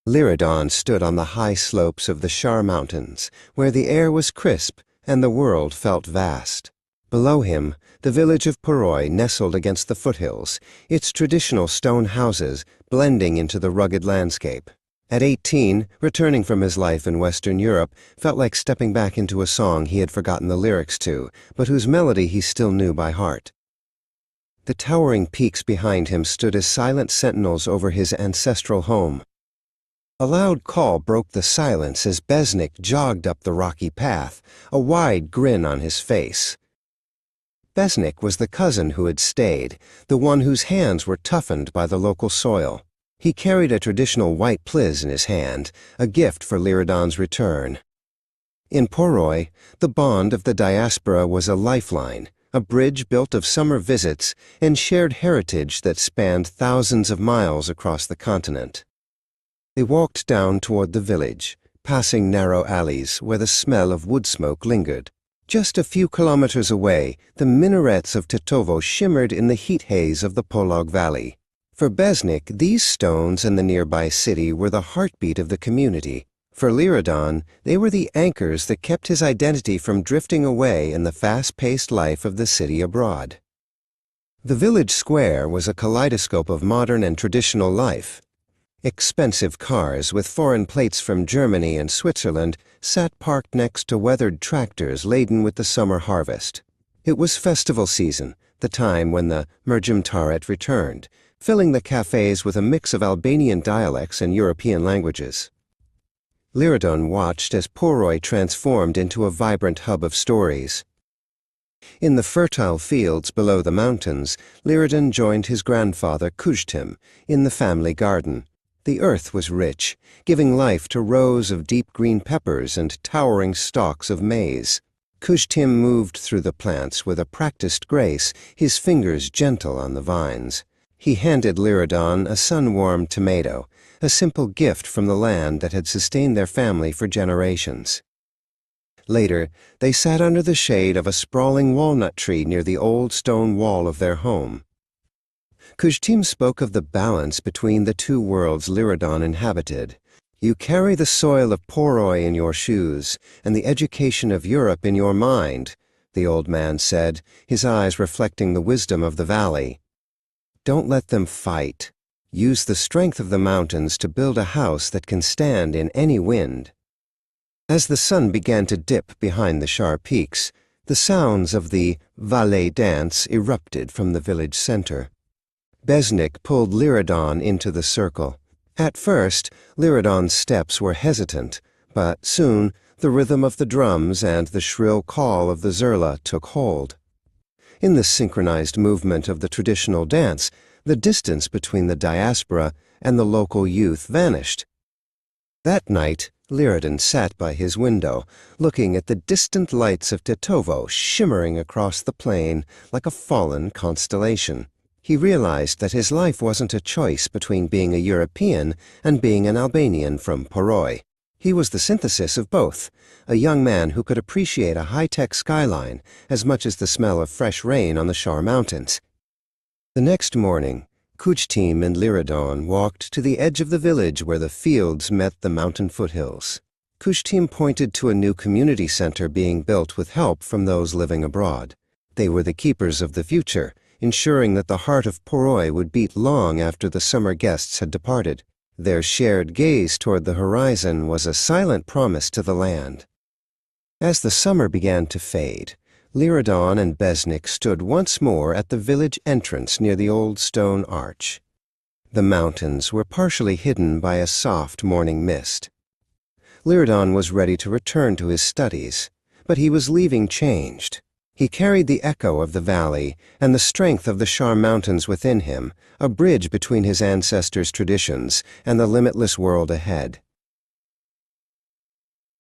Lyridon stood on the high slopes of the Shar Mountains, where the air was crisp and the world felt vast. Below him, the village of Poroi nestled against the foothills, its traditional stone houses blending into the rugged landscape. At 18, returning from his life in Western Europe felt like stepping back into a song he had forgotten the lyrics to, but whose melody he still knew by heart. The towering peaks behind him stood as silent sentinels over his ancestral home. A loud call broke the silence as Besnik jogged up the rocky path, a wide grin on his face. Besnik was the cousin who had stayed, the one whose hands were toughened by the local soil. He carried a traditional white pliz in his hand, a gift for Lyridon's return. In Poroi, the bond of the diaspora was a lifeline, a bridge built of summer visits and shared heritage that spanned thousands of miles across the continent. They walked down toward the village, passing narrow alleys where the smell of wood smoke lingered. Just a few kilometers away, the minarets of Tetovo shimmered in the heat haze of the Polog Valley. For Besnik, these stones and the nearby city were the heartbeat of the community. For Lyridon, they were the anchors that kept his identity from drifting away in the fast-paced life of the city abroad. The village square was a kaleidoscope of modern and traditional life. Expensive cars with foreign plates from Germany and Switzerland sat parked next to weathered tractors laden with the summer harvest. It was festival season, the time when the Mergimtaret returned, filling the cafes with a mix of Albanian dialects and European languages. Lyridon watched as Poroi transformed into a vibrant hub of stories. In the fertile fields below the mountains, Lyridon joined his grandfather Hoca'dan in the family garden. The earth was rich, giving life to rows of deep green peppers and towering stalks of maize. Hoca'dan moved through the plants with a practiced grace, his fingers gentle on the vines. He handed Lyridon a sun-warmed tomato, a simple gift from the land that had sustained their family for generations. Later, they sat under the shade of a sprawling walnut tree near the old stone wall of their home. Hoca'dan spoke of the balance between the two worlds Lyridon inhabited. You carry the soil of Poroi in your shoes and the education of Europe in your mind, the old man said, his eyes reflecting the wisdom of the valley. Don't let them fight. Use the strength of the mountains to build a house that can stand in any wind. As the sun began to dip behind the Shar peaks, the sounds of the Valet dance erupted from the village center. Besnik pulled Lyridon into the circle. At first, Lyridon's steps were hesitant, but soon the rhythm of the drums and the shrill call of the zurla took hold. In the synchronized movement of the traditional dance, the distance between the diaspora and the local youth vanished. That night, Lyridon sat by his window, looking at the distant lights of Tetovo shimmering across the plain like a fallen constellation. He realized that his life wasn't a choice between being a European and being an Albanian from Poroi. He was the synthesis of both, a young man who could appreciate a high-tech skyline as much as the smell of fresh rain on the Shar Mountains. The next morning, Hoca'dan and Lyridon walked to the edge of the village where the fields met the mountain foothills. Hoca'dan pointed to a new community center being built with help from those living abroad. They were the keepers of the future, ensuring that the heart of Poroi would beat long after the summer guests had departed. Their shared gaze toward the horizon was a silent promise to the land. As the summer began to fade, Lyridon and Besnik stood once more at the village entrance near the old stone arch. The mountains were partially hidden by a soft morning mist. Lyridon was ready to return to his studies, but he was leaving changed. He carried the echo of the valley and the strength of the Shar Mountains within him, a bridge between his ancestors' traditions and the limitless world ahead.